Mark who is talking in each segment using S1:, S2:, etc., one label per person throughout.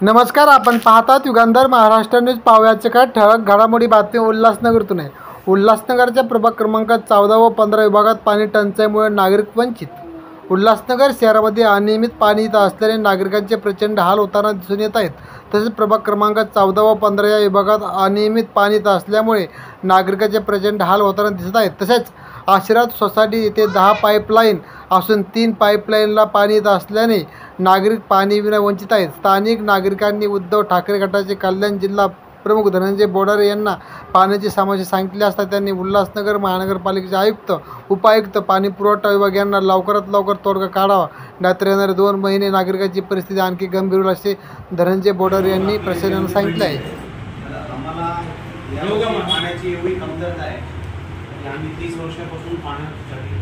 S1: नमस्कार, आपण पाहतात युगांधर महाराष्ट्र न्यूज. पाहुयाचे काय ठळक घडामोडी बातमी उल्हासनगरतून आहे. उल्हासनगरच्या प्रभाग क्रमांक 14 व 15 विभागात पाणी टंचाईमुळे नागरिक वंचित. उल्हासनगर शहरामध्ये अनियमित पाणी येत असल्याने नागरिकांचे प्रचंड हाल होताना दिसून येत आहेत. तसेच प्रभाग क्रमांक 14 व 15 या विभागात अनियमित पाणी येत असल्यामुळे नागरिकांचे प्रचंड हाल होताना दिसत आहेत. तसेच आशीर्वाद सोसायटी येथे 10 पाईपलाईन असून 3 पाईपलाईनला पाणी येत असल्याने नागरिक पाणीविना वंचित आहेत. स्थानिक नागरिकांनी उद्धव ठाकरे गटाचे कल्याण जिल्हा प्रमुख धनंजय बोडारे यांना पाण्याची समस्या सांगितली असता त्यांनी उल्हासनगर महानगरपालिकेचे आयुक्त, उपायुक्त, पाणी पुरवठा विभाग यांना लवकरात लवकर तोडगा काढावा, नाहीतर येणारे 2 महिने नागरिकांची परिस्थिती आणखी गंभीर होईल असे धनंजय बोडारे यांनी प्रशासनाला सांगितले आहे.
S2: पाण्याची एवढी कमतरता आहे की आम्ही 30 वर्षापासून पाण्यासाठी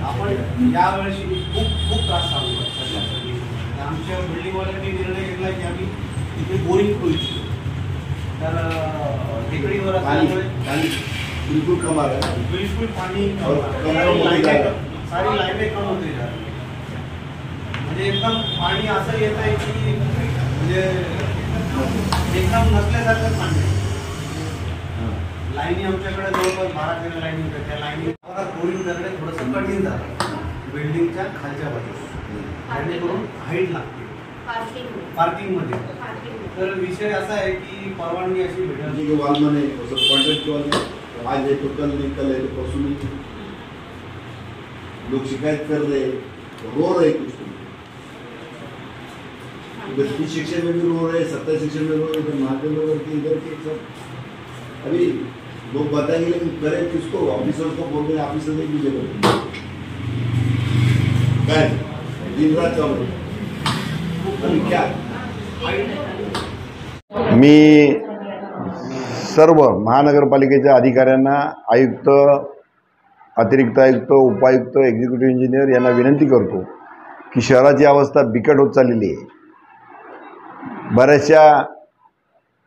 S2: आपण यावेळी खूप त्रास चालू आहे. आमच्या बिल्डिंगवाल्यांनी निर्णय घेतला की आम्ही तिथे बोरिंग करू इच्छितो. तर टेकडीवर बिलकुल पाणी सारी लाईने कम होते म्हणजे एकदम पाणी असं येत आहे की म्हणजे एकदम नसल्यासारखं पाणी. लाईनी आमच्याकडे जवळपास 12-13 लाईनी होत्या. त्या लाईनी बोरिंग करणे थोडंसं कठीण झालं बिल्डिंगच्या खालच्या बाजूला, जेणेकरून हाईट लागते पार्किंगमध्ये. तर विषय असा है कि परवानगी ऐसी भेटल जो वालमन है वो सब कॉन्ट्रैक्ट वाले आज है तो कल नहीं, कल है तो परसों नहीं. लोग शिकायत कर रहे, रो रहे कुछ 32 सेक्शन में भी रो रहे, 27 सेक्शन में रो रहे. इधर महादेव इधर के सब अभी लोग बताएंगे लेकिन करें किसको? ऑफिसर्स को बोल रहे, ऑफिसर ने भी जगह क्या दिन रात चालू अभी क्या.
S3: मी सर्व महानगरपालिकेच्या अधिकाऱ्यांना, आयुक्त, अतिरिक्त आयुक्त, उपायुक्त, एक्झिक्युटिव्ह इंजिनियर यांना विनंती करतो की शहराची अवस्था बिकट होत चाललेली आहे. बऱ्याचशा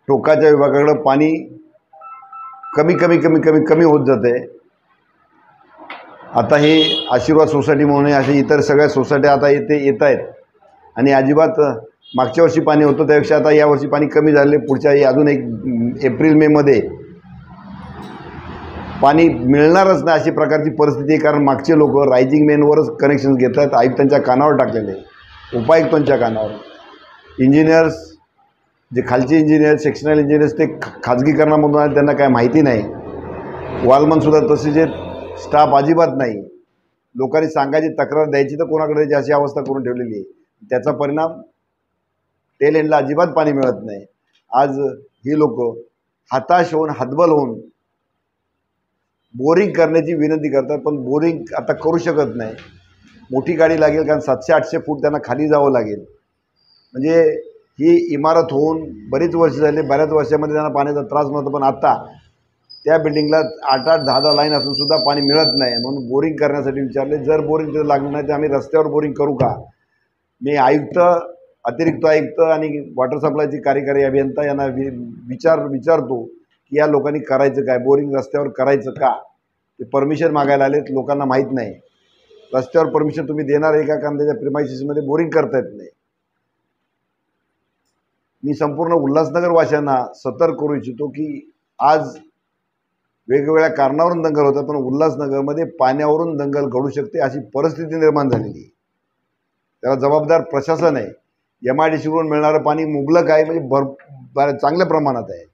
S3: टोकाच्या विभागाकडे पाणी कमी होत जाते. आता हे आशीर्वाद सोसायटी म्हणून असे इतर सगळ्या सोसायट्या आता येत आहेत आणि अजिबात मागच्या वर्षी पाणी होतं त्यापेक्षा आता यावर्षी पाणी कमी झाले. पुढच्या अजून एक एप्रिल-मे पाणी मिळणारच नाही अशी प्रकारची परिस्थिती आहे. कारण मागचे लोक रायझिंग मेनवरच कनेक्शन घेतात. आयुक्तांच्या कानावर टाकलेले, उपायुक्तांच्या कानावर. इंजिनियर्स जे खालचे इंजिनियर, सेक्शनल इंजिनियर्स ते खाजगीकरणामधून आले, त्यांना काय माहिती नाही. वालमनसुद्धा तसेच स्टाफ अजिबात नाही. लोकांनी सांगायची, तक्रार द्यायची तर कोणाकडे द्यायची अशी अवस्था करून ठेवलेली आहे. त्याचा परिणाम टेल एंडला अजिबात पाणी मिळत नाही. आज ही लोक हताश होऊन, हतबल होऊन बोरिंग करण्याची विनंती करतात, पण बोरिंग आता करू शकत नाही. मोठी गाडी लागेल, कारण 700-800 फूट त्यांना खाली जावं लागेल. म्हणजे ही इमारत होऊन बरीच वर्ष झाली. बऱ्याच वर्षामध्ये त्यांना पाण्याचा त्रास नव्हता, पण आता त्या बिल्डिंगला 8-8, 10-10 लाईन असूनसुद्धा पाणी मिळत नाही. म्हणून बोरिंग करण्यासाठी विचारले. जर बोरिंग तिथे लागलं नाही तर आम्ही रस्त्यावर बोरिंग करू का? मी आयुक्त, अतिरिक्त आयुक्त आणि वॉटर सप्लायचे कार्यकारी अभियंता यांना विचारतो की या लोकांनी करायचं काय? बोरिंग रस्त्यावर करायचं का? ते परमिशन मागायला आलेत, लोकांना माहीत नाही. रस्त्यावर परमिशन तुम्ही देणार आहे का? कारण त्याच्या प्रिमायसिसमध्ये बोरिंग करता येत नाही. मी संपूर्ण उल्हासनगरवासियांना सतर्क करू इच्छितो की आज वेगवेगळ्या कारणावरून दंगल होतात, पण उल्हासनगरमध्ये पाण्यावरून दंगल घडू शकते अशी परिस्थिती निर्माण झालेली आहे. त्याला जबाबदार प्रशासन आहे. MIDCकडून मिळणारं पाणी मुबलक आहे, म्हणजे चांगल्या प्रमाणात आहे.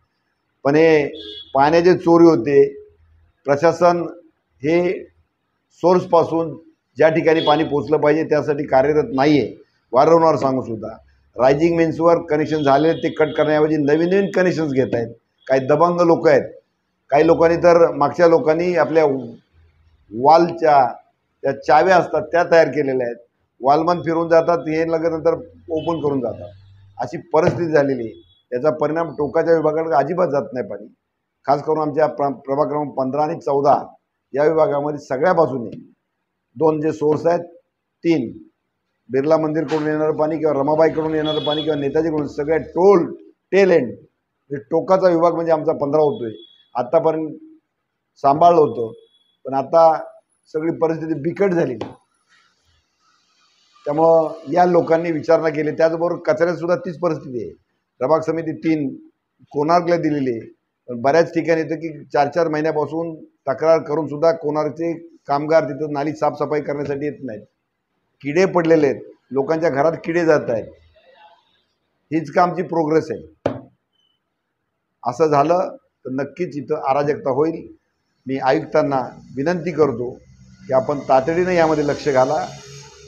S3: पण हे पाण्याचे चोरी होते. प्रशासन हे सोर्सपासून ज्या ठिकाणी पाणी पोचलं पाहिजे त्यासाठी कार्यरत नाही आहे. वारंवार सांगूसुद्धा रायझिंग मेन्सवर कनेक्शन झाले ते कट करण्याऐवजी नवीन कनेक्शन्स घेत आहेत. काही दबंग लोक आहेत. काही लोकांनी तर मागच्या लोकांनी आपल्या वॉलच्या त्या चाव्या असतात त्या तयार केलेल्या आहेत. वालमन फिरून जातात, हे नंतर ओपन करून जातात. अशी परिस्थिती झालेली आहे. त्याचा परिणाम टोकाच्या विभागाकडे अजिबात जात नाही पाणी. खास करून आमच्या प्रभाग क्रमांक 15 आणि 14 या विभागामध्ये सगळ्या बाजूने 2 जे सोर्स आहेत, 3 बिर्ला मंदिरकडून येणारं पाणी किंवा रमाबाईकडून येणारं पाणी किंवा नेताजीकडून सगळ्या टेल एंड टोकाचा विभाग म्हणजे आमचा 15 होतोय. आत्तापर्यंत सांभाळलं होतं, पण आता सगळी परिस्थिती बिकट झाली. त्यामुळं या लोकांनी विचारणा केली. त्याचबरोबर कचऱ्यातसुद्धा तीच परिस्थिती आहे. प्रभाग समिती 3 कोणार्कला दिलेली आहे, पण बऱ्याच ठिकाणी येतं की 4-4 महिन्यापासून तक्रार करूनसुद्धा कोणार्कचे कामगार तिथं नाली साफसफाई करण्यासाठी येत नाहीत. किडे पडलेले आहेत, लोकांच्या घरात किडे जात आहेत. हीच का आमची प्रोग्रेस आहे? असं झालं तर नक्कीच इथं अराजकता होईल. मी आयुक्तांना विनंती करतो की आपण तातडीनं यामध्ये लक्ष घाला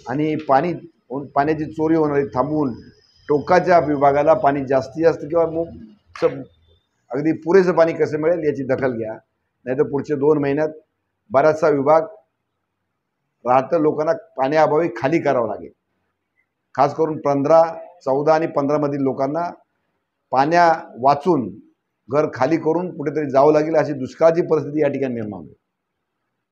S3: आणि पाण्याची चोरी होणारी थांबवून टोकाच्या विभागाला पाणी जास्तीत जास्त किंवा अगदी पुरेसं पाणी कसं मिळेल याची दखल घ्या. नाहीतर पुढच्या 2 महिन्यात बराचसा विभाग राहतं लोकांना पाण्याअभावी खाली करावं लागेल. खास करून 15, 14 आणि 15 मधील लोकांना पाण्या वाचून घर खाली करून कुठेतरी जावं लागेल. अशी दुष्काळाची परिस्थिती या ठिकाणी निर्माण होईल.